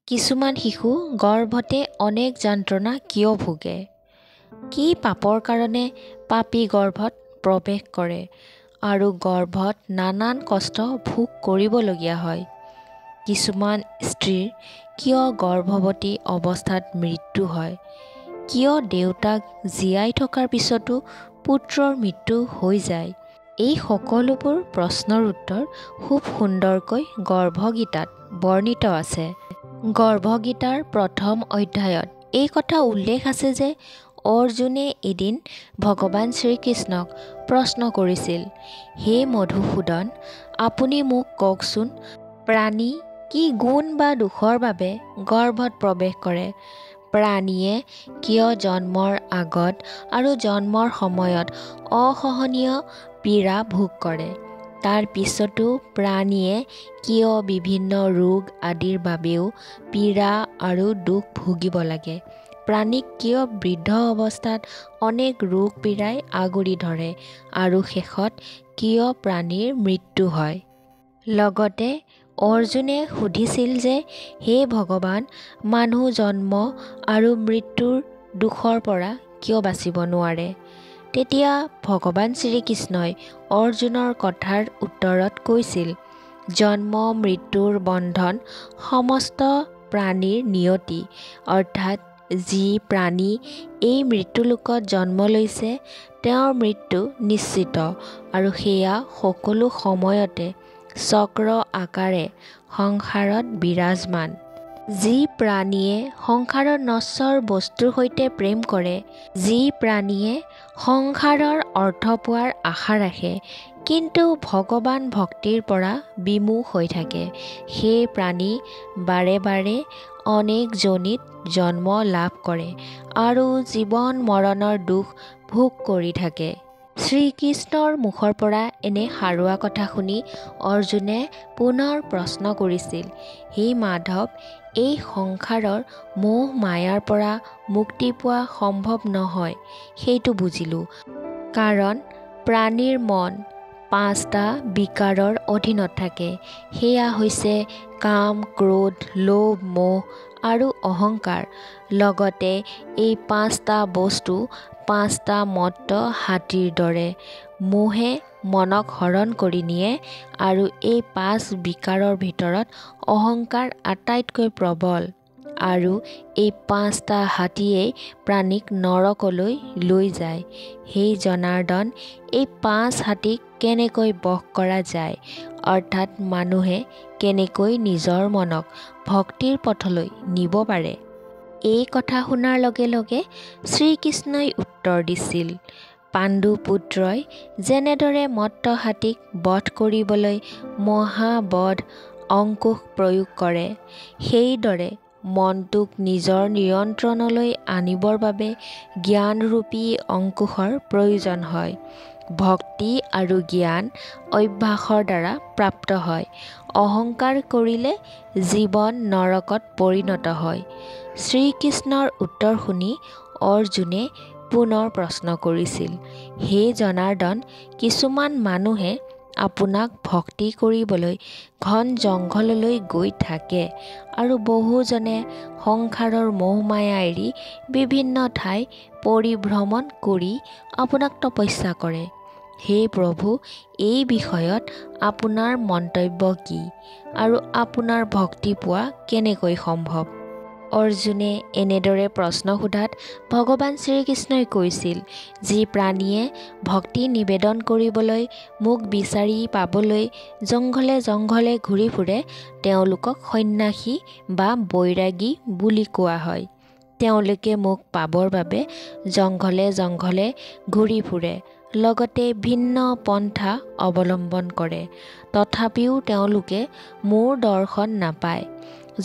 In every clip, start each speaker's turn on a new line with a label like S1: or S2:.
S1: কিছুমান শিশু গৰ্ভতে অনেক যন্ত্ৰণা কিয় ভোগে? কি পাপৰ কাৰণে পাপী গৰ্ভত প্ৰৱেশ কৰে আৰু গৰ্ভত নানান কষ্ট ভোগ কৰিবলগীয়া হয়? কিছুমান স্ত্ৰীৰ কিয় গৰ্ভৱতী অৱস্থাত মৃত্যু হয়? কিয় দেউতাক জীয়াই থকাৰ পিছতো পুত্ৰৰ মৃত্যু হৈ যায়? এই সকলোবোৰ প্ৰশ্নৰ উত্তৰ খুব সুন্দৰকৈ গৰ্ভগীতাত বৰ্ণিত আছে। গৰ্ভগীতাৰ প্ৰথম অধ্যায়ত এই কথা উল্লেখ আছে যে অৰ্জুনে এদিন ভগৱান শ্ৰীকৃষ্ণক প্ৰশ্ন কৰিছিল, হে মধুসূদন, আপুনি মোক কওকচোন, প্ৰাণী কি গুণ বা দোষৰ বাবে গৰ্ভত প্ৰৱেশ কৰে? প্ৰাণীয়ে কিয় জন্মৰ আগত আৰু জন্মৰ সময়ত অসহনীয় পীড়া ভোগ কৰে? তাৰ পিছতো প্ৰাণীয়ে কিয় বিভিন্ন ৰোগ আদিৰ বাবেও পীড়া আৰু দুখ ভুগিব লাগে? প্ৰাণীক কিয় বৃদ্ধ অৱস্থাত অনেক ৰোগ পীড়াই আগুৰি ধৰে আৰু শেষত কিয় প্ৰাণীৰ মৃত্যু হয়? লগতে অৰ্জুনে সুধিছিল যে হে ভগৱান, মানুহ জন্ম আৰু মৃত্যুৰ দুখৰ পৰা কিয় বাচিব নোৱাৰে? তেতিয়া ভগৱান শ্ৰীকৃষ্ণই অৰ্জুনৰ কথাৰ উত্তৰত কৈছিল, জন্ম মৃত্যুৰ বন্ধন সমস্ত প্ৰাণীৰ নিয়তি, অৰ্থাৎ যি প্ৰাণী এই মৃত্যুলোকত জন্ম লৈছে তেওঁৰ মৃত্যু নিশ্চিত আৰু সেয়া সকলো সময়তে চক্ৰ আকাৰে সংসাৰত বিৰাজমান। যি প্ৰাণীয়ে সংসাৰৰ নশ্বৰ বস্তুৰ সৈতে প্ৰেম কৰে, যি প্ৰাণীয়ে সংসাৰৰ অৰ্থ পোৱাৰ আশা ৰাখে কিন্তু ভগৱান ভক্তিৰ পৰা বিমুখ হৈ থাকে, সেই প্ৰাণী বাৰে বাৰে অনেক যোনিত জন্ম লাভ কৰে আৰু জীৱন মৰণৰ দুখ ভোগ কৰি থাকে। শ্ৰীকৃষ্ণৰ মুখৰ পৰা এনে সাৰুৱা কথা শুনি অৰ্জুনে পুনৰ প্ৰশ্ন কৰিছিল, হে মাধৱ, এই সংসাৰৰ মোহ মায়াৰ পৰা মুক্তি পোৱা সম্ভৱ নহয় সেইটো বুজিলোঁ। কাৰণ প্ৰাণীৰ মন 5টা বিকাৰৰ অধীনত থাকে। সেয়া হৈছে কাম, ক্ৰোধ, লোভ, মোহ আৰু অহংকাৰ। লগতে এই 5টা বস্তু 5টা মত্ত হাতীৰ দৰে। মোহে মনক হৰণ কৰি নিয়ে আৰু এই 5 বিকাৰৰ ভিতৰত অহংকাৰ আটাইতকৈ প্ৰবল আৰু এই 5টা হাতীয়েই প্ৰাণীক নৰকলৈ লৈ যায়। হে জনাৰ্দন, এই 5 হাতীক কেনেকৈ বশ কৰা যায়? অৰ্থাৎ মানুহে কেনেকৈ নিজৰ মনক ভক্তিৰ পথলৈ নিব পাৰে? এই কথা শুনাৰ লগে লগে শ্ৰীকৃষ্ণই উত্তৰ দিছিল, পাণ্ডু পুত্ৰই যেনেদৰে মত্ত হাতীক বধ কৰিবলৈ মহাবধ অংকুশ প্ৰয়োগ কৰে, সেইদৰে মনটোক নিজৰ নিয়ন্ত্ৰণলৈ আনিবৰ বাবে জ্ঞানৰূপী অংকুশৰ প্ৰয়োজন হয়। ভক্তি আৰু জ্ঞান অভ্যাসৰ দ্বাৰা প্ৰাপ্ত হয়। অহংকাৰ কৰিলে জীৱন নৰকত পৰিণত হয়। শ্ৰীকৃষ্ণৰ উত্তৰ শুনি অৰ্জুনে পুনৰ প্ৰশ্ন কৰিছিল, হে জনাৰ্দন, কিছুমান মানুহে আপোনাক ভক্তি কৰিবলৈ ঘন জংঘললৈ গৈ থাকে আৰু বহুজনে সংসাৰৰ মোহ মায়া এৰি বিভিন্ন ঠাই পৰিভ্ৰমণ কৰি আপোনাক তপস্যা কৰে। হে প্ৰভু, এই বিষয়ত আপোনাৰ মন্তব্য কি আৰু আপোনাৰ ভক্তি পোৱা কেনেকৈ সম্ভৱ? অৰ্জুনে এনেদৰে প্ৰশ্ন সোধাত ভগৱান শ্ৰীকৃষ্ণই কৈছিল, যি প্ৰাণীয়ে ভক্তি নিবেদন কৰিবলৈ মোক বিচাৰি পাবলৈ জংঘলে জংঘলে ঘূৰি ফুৰে তেওঁলোকক সন্ন্যাসী বা বৈৰাগী বুলি কোৱা হয়। তেওঁলোকে মোক পাবৰ বাবে জংঘলে জংঘলে ঘূৰি ফুৰে, লগতে ভিন্ন পন্থা অৱলম্বন কৰে। তথাপিও তেওঁলোকে মোৰ দৰ্শন নাপায়।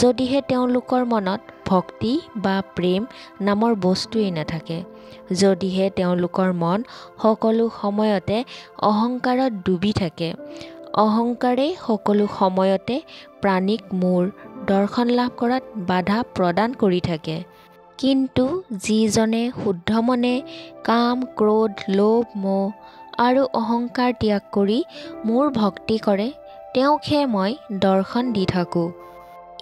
S1: যদিহে তেওঁলোকৰ মনত ভক্তি বা প্ৰেম নামৰ বস্তুৱেই নাথাকে, যদিহে তেওঁলোকৰ মন সকলো সময়তে অহংকাৰত ডুবি থাকে, অহংকাৰেই সকলো সময়তে প্ৰাণীক মোৰ দৰ্শন লাভ কৰাত বাধা প্ৰদান কৰি থাকে। কিন্তু যিজনে শুদ্ধ মনে কাম, ক্ৰোধ, লোভ, মোহ আৰু অহংকাৰ ত্যাগ কৰি মোৰ ভক্তি কৰে তেওঁকহে মই দৰ্শন দি থাকোঁ।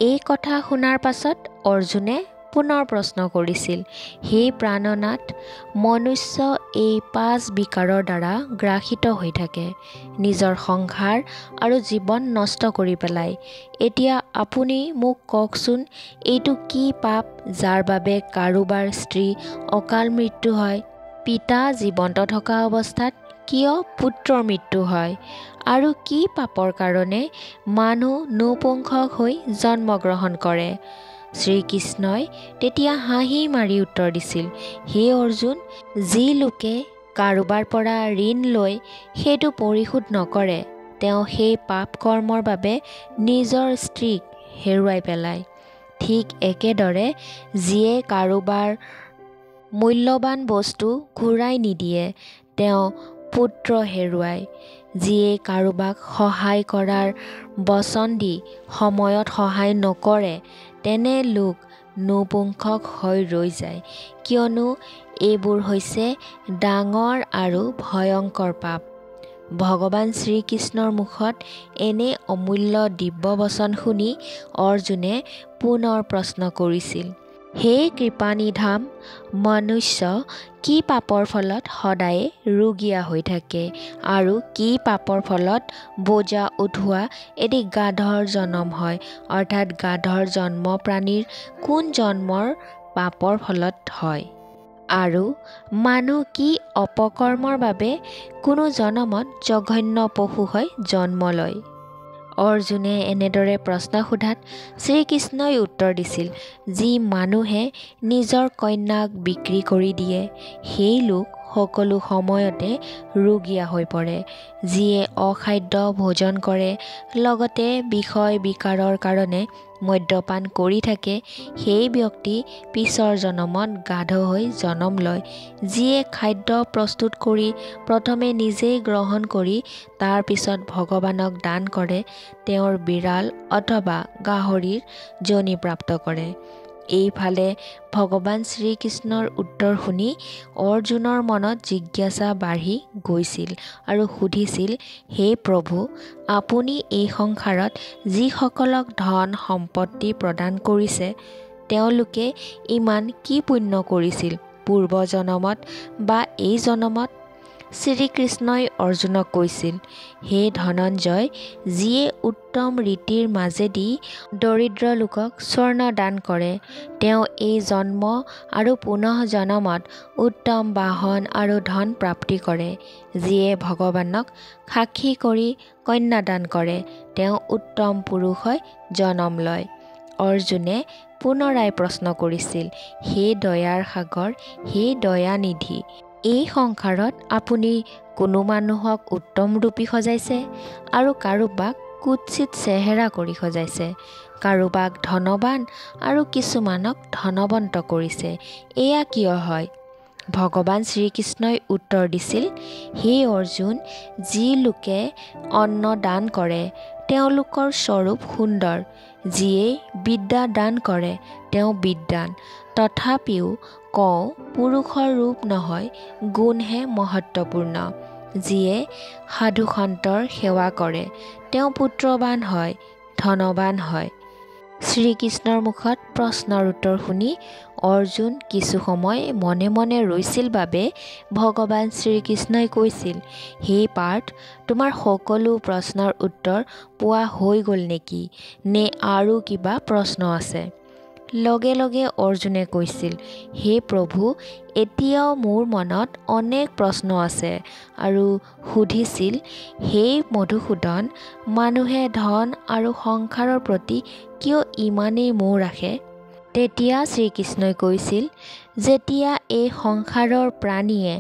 S1: এই কথা শুনাৰ পাছত অৰ্জুনে পুনৰ প্ৰশ্ন কৰিছিল, হে প্ৰাণনাথ, মনুষ্য এই 5 বিকাৰৰ দ্বাৰা গ্ৰাসিত হৈ থাকে, নিজৰ সংসাৰ আৰু জীৱন নষ্ট কৰি পেলায়। এতিয়া আপুনি মোক কওকচোন, এইটো কি পাপ যাৰ বাবে কাৰোবাৰ স্ত্ৰী অকাল মৃত্যু হয়, পিতা জীৱন্ত থকা অৱস্থাত কিয় পুত্ৰৰ মৃত্যু হয়, আৰু কি পাপৰ কাৰণে মানুহ নপুংসক হৈ জন্মগ্ৰহণ কৰে? শ্ৰীকৃষ্ণই তেতিয়া হাঁহি মাৰি উত্তৰ দিছিল, হে অৰ্জুন, যি লোকে কাৰোবাৰ পৰা ঋণ লৈ সেইটো পৰিশোধ নকৰে, তেওঁ সেই পাপ কৰ্মৰ বাবে নিজৰ স্ত্ৰীক হেৰুৱাই পেলায়। ঠিক একেদৰে যিয়ে কাৰোবাৰ মূল্যৱান বস্তু ঘূৰাই নিদিয়ে, তেওঁ পুত্ৰ হেৰুৱায়। যিয়ে কাৰোবাক সহায় কৰাৰ বচন দি সময়ত সহায় নকৰে, তেনে লোক নপুংসক হৈ ৰৈ যায়, কিয়নো এইবোৰ হৈছে ডাঙৰ আৰু ভয়ংকৰ পাপ। ভগৱান শ্ৰীকৃষ্ণৰ মুখত এনে অমূল্য দিব্য বচন শুনি অৰ্জুনে পুনৰ প্ৰশ্ন কৰিছিল, হে কৃপানিধাম, মনুষ্য কি পাপৰ ফলত সদায়ে ৰোগীয়া হৈ থাকে, আৰু কি পাপৰ ফলত বোজা উঠোৱা এটি গাধৰ জন্ম হয়, অৰ্থাৎ গাধৰ জন্ম প্ৰাণীৰ কোন জন্মৰ পাপৰ ফলত হয়, আৰু মানুহ কি অপকৰ্মৰ বাবে কোনো জনমত জঘন্য পশু হৈ জন্ম লয়? অৰ্জুনে এনেদৰে প্ৰশ্ন সোধাত শ্ৰীকৃষ্ণই উত্তৰ দিছিল, যি মানুহে নিজৰ কন্যাক বিক্ৰী কৰি দিয়ে, সেই লোক সকলো সময়তে ৰোগীয়া হৈ পৰে। যিয়ে অখাদ্য ভোজন কৰে, লগতে বিষয় বিকাৰৰ কাৰণে মদ্যপান কৰি থাকে, সেই ব্যক্তি পিছৰ জনমত গাধ হৈ জন্ম লয়। যিয়ে খাদ্য প্ৰস্তুত কৰি প্ৰথমে নিজেই গ্ৰহণ কৰি তাৰ পিছত ভগৱানক দান কৰে, তেওঁৰ বিড়াল অথবা গাহৰিৰ যোনি প্ৰাপ্ত কৰে। এইফালে ভগৱান শ্ৰীকৃষ্ণৰ উত্তৰ শুনি অৰ্জুনৰ মনত জিজ্ঞাসা বাঢ়ি গৈছিল আৰু সুধিছিল, হে প্ৰভু, আপুনি এই সংসাৰত যিসকলক ধন সম্পত্তি প্ৰদান কৰিছে, তেওঁলোকে ইমান কি পুণ্য কৰিছিল পূৰ্বজনমত বা এই জনমত? শ্ৰীকৃষ্ণই অৰ্জুনক কৈছিল, হে ধনঞ্জয়, যিয়ে উত্তম ৰীতিৰ মাজেদি দৰিদ্ৰ লোকক স্বৰ্ণ দান কৰে, তেওঁ এই জন্ম আৰু পুনঃ জনমত উত্তম বাহন আৰু ধন প্ৰাপ্তি কৰে। যিয়ে ভগৱানক সাক্ষী কৰি কন্যা দান কৰে, তেওঁ উত্তম পুৰুষ হৈ জন্ম লয়। অৰ্জুনে পুনৰাই প্ৰশ্ন কৰিছিল, হে দয়াৰ সাগৰ, হে দয়ানিধি, এই সংসাৰত আপুনি কোনো মানুহক উত্তম ৰূপী সজাইছে আৰু কাৰোবাক কুৎসিত চেহেৰা কৰি সজাইছে, কাৰোবাক ধনৱান আৰু কিছুমানক ধনৱন্ত কৰিছে, এয়া কিয় হয়? ভগৱান শ্ৰীকৃষ্ণই উত্তৰ দিছিল, হে অৰ্জুন, যি লোকে অন্ন দান কৰে, তেওঁলোকৰ স্বৰূপ সুন্দৰ। যিয়ে বিদ্যা দান কৰে, তেওঁ বিদ্বান। তথাপিও কওঁ, পুৰুষৰ ৰূপ নহয়, গুণহে মহত্বপূৰ্ণ। যিয়ে সাধু সন্তৰ সেৱা কৰে, তেওঁ পুত্ৰৱান হয়, ধনৱান হয়। শ্ৰীকৃষ্ণৰ মুখত প্ৰশ্নৰ উত্তৰ শুনি অৰ্জুন কিছু সময় মনে মনে ৰৈছিল বাবে ভগৱান শ্ৰীকৃষ্ণই কৈছিল, হে পাৰ্থ, তোমাৰ সকলো প্ৰশ্নৰ উত্তৰ পোৱা হৈ গ'ল নেকি, নে আৰু কিবা প্ৰশ্ন আছে? লগে লগে অৰ্জুনে কৈছিল, হে প্ৰভু, এতিয়াও মোৰ মনত অনেক প্ৰশ্ন আছে। আৰু সুধিছিল, হে মধুসূদন, মানুহে ধন আৰু সংসাৰৰ প্ৰতি কিয় ইমানেই মোহ ৰাখে? তেতিয়া শ্ৰীকৃষ্ণই কৈছিল, যেতিয়া এই সংসাৰৰ প্ৰাণীয়ে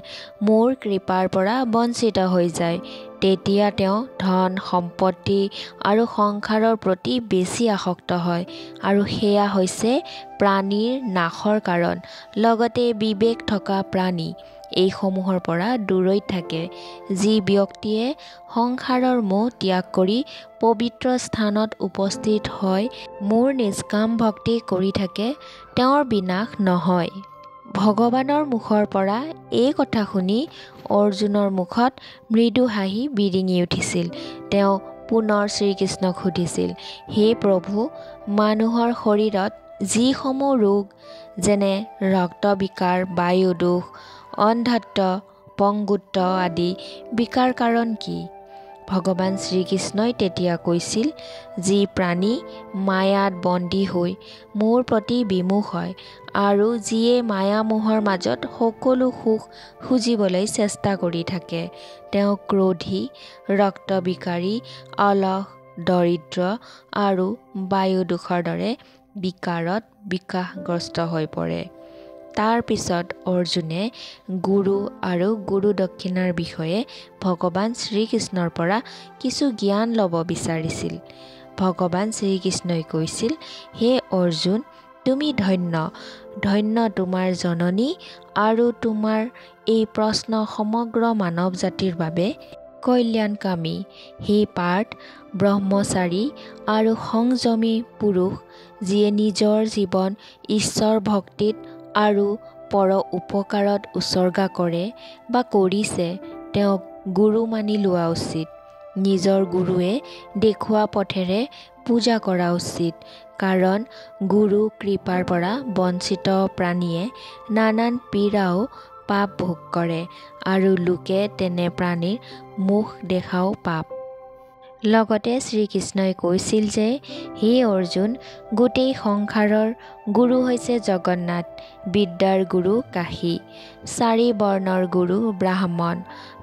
S1: মোৰ কৃপাৰ পৰা বঞ্চিত হৈ যায়, তেতিয়া তেওঁ ধন সম্পত্তি আৰু সংসাৰৰ প্ৰতি বেছি আসক্ত হয়, আৰু সেয়া হৈছে প্ৰাণীৰ নাশৰ কাৰণ। লগতে বিবেক থকা প্ৰাণী এইসমূহৰ পৰা দূৰৈত থাকে। যি ব্যক্তিয়ে সংসাৰৰ মোহ ত্যাগ কৰি পবিত্ৰ স্থানত উপস্থিত হৈ মোৰ নিষ্কাম ভক্তি কৰি থাকে, তেওঁৰ বিনাশ নহয়। ভগৱানৰ মুখৰ পৰা এই কথা শুনি অৰ্জুনৰ মুখত মৃদু হাঁহি বিৰিঙি উঠিছিল। তেওঁ পুনৰ শ্ৰীকৃষ্ণক সুধিছিল, হে প্ৰভু, মানুহৰ শৰীৰত যিসমূহ ৰোগ যেনে ৰক্তবিকাৰ, বায়ুদোষ, অন্ধত্ব, পংগুত্ব আদি বিকাৰ কাৰণ কি? ভগৱান শ্ৰীকৃষ্ণই তেতিয়া কৈছিল, যি প্ৰাণী মায়াত বন্দী হৈ মোৰ প্ৰতি বিমুখ হয় আৰু যিয়ে মায়ামোহৰ মাজত সকলো সুখ খুজিবলৈ চেষ্টা কৰি থাকে, তেওঁ ক্ৰোধী, ৰক্তবিকাৰী, অলস, দৰিদ্ৰ আৰু বায়ুদোষৰ দৰে বিকাৰত বিকাৰগ্ৰস্ত হৈ পৰে। তাৰ পিছত অৰ্জুনে গুৰু আৰু গুৰু দক্ষিণাৰ বিষয়ে ভগৱান শ্ৰীকৃষ্ণৰ পৰা কিছু জ্ঞান ল'ব বিচাৰিছিল। ভগৱান শ্ৰীকৃষ্ণই কৈছিল, হে অৰ্জুন, তুমি ধন্য, ধন্য তোমাৰ জননী আৰু তোমাৰ এই প্ৰশ্ন সমগ্ৰ মানৱ জাতিৰ বাবে কল্যাণকামী। হে পাৰ্থ, ব্ৰহ্মচাৰী আৰু সংযমী পুৰুষ, যিয়ে নিজৰ জীৱন ঈশ্বৰ ভক্তিত আৰু পৰ উপকাৰত উচৰ্গা কৰে বা কৰিছে, তেওঁক গুৰু মানি লোৱা উচিত। নিজৰ গুৰুৱে দেখুওৱা পথেৰে পূজা কৰা উচিত, কাৰণ গুৰু কৃপাৰ পৰা বঞ্চিত প্ৰাণীয়ে নানান পীড়াও পাপ ভোগ কৰে আৰু লোকে তেনে প্ৰাণীৰ মুখ দেখাও পাপ। লগতে শ্ৰীকৃষ্ণই কৈছিল যে, হে অৰ্জুন, গোটেই সংসাৰৰ গুৰু হৈছে জগন্নাথ, বিদ্যাৰ গুৰু কাশী, 4 বৰ্ণৰ গুৰু ব্ৰাহ্মণ,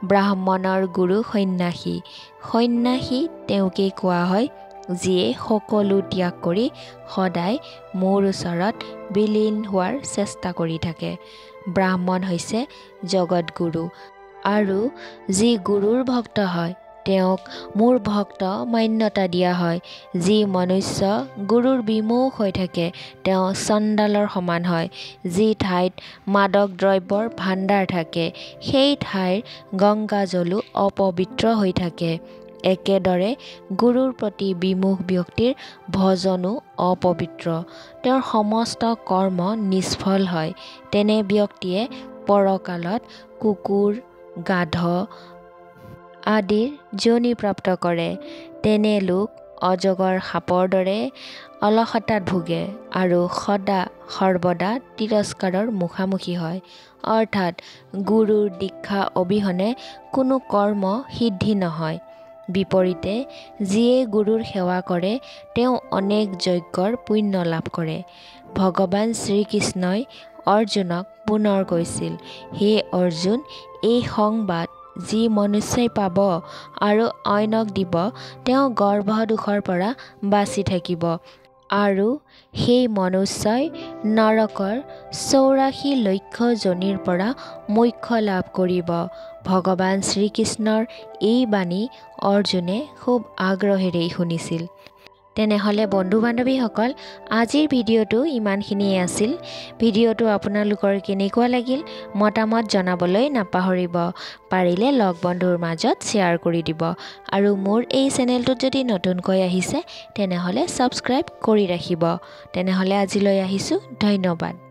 S1: ব্ৰাহ্মণৰ গুৰু সন্ন্যাসী, সন্ন্যাসী তেওঁকেই কোৱা হয় যিয়ে সকলো ত্যাগ কৰি সদায় মোৰ ওচৰত বিলীন হোৱাৰ চেষ্টা কৰি থাকে। ব্ৰাহ্মণ হৈছে জগতগুৰু আৰু যি গুৰুৰ ভক্ত হয় তেওঁক মোৰ ভক্ত মান্যতা দিয়া হয়। যি মনুষ্য গুৰুৰ বিমুখ হৈ থাকে তেওঁ চণ্ডালৰ সমান হয়। যি ঠাইত মাদক দ্ৰব্যৰ ভাণ্ডাৰ থাকে সেই ঠাইৰ গংগা জলো অপবিত্ৰ হৈ থাকে। একেদৰে গুৰুৰ প্ৰতি বিমুখ ব্যক্তিৰ ভজনো অপবিত্ৰ, তেওঁৰ সমস্ত কৰ্ম নিষ্ফল হয়। তেনে ব্যক্তিয়ে পৰকালত কুকুৰ, গাধ আদিৰ যোনি প্ৰাপ্ত কৰে। তেনে লোক অজগৰ সাপৰ দৰে অলসতাত ভোগে আৰু সদা সৰ্বদা তিৰস্কাৰৰ মুখামুখি হয়। অৰ্থাৎ গুৰুৰ দীক্ষা অবিহনে কোনো কৰ্ম সিদ্ধি নহয়। বিপৰীতে যিয়ে গুৰুৰ সেৱা কৰে তেওঁ অনেক যজ্ঞৰ পুণ্য লাভ কৰে। ভগৱান শ্ৰীকৃষ্ণই অৰ্জুনক পুনৰ কৈছিল, হে অৰ্জুন, এই সংবাদ যি মনুষ্যই পাব আৰু অন্যক দিব তেওঁ গৰ্ভদোষৰ পৰা বাচি থাকিব আৰু সেই মনুষ্যই নৰকৰ 84 লক্ষ যোনিৰ পৰা মোক্ষ লাভ কৰিব। ভগৱান শ্ৰীকৃষ্ণৰ এই বাণী অৰ্জুনে খুব আগ্ৰহেৰে শুনিছিল। তেনেহ'লে বন্ধু বান্ধৱীসকল, আজিৰ ভিডিঅ'টো ইমানখিনিয়ে আছিল। ভিডিঅ'টো আপোনালোকৰ কেনেকুৱা লাগিল মতামত জনাবলৈ নাপাহৰিব। পাৰিলে লগ বন্ধুৰ মাজত শ্বেয়াৰ কৰি দিব আৰু মোৰ এই চেনেলটোত যদি নতুনকৈ আহিছে তেনেহ'লে ছাবস্ক্ৰাইব কৰি ৰাখিব। তেনেহ'লে আজিলৈ আহিছোঁ, ধন্যবাদ।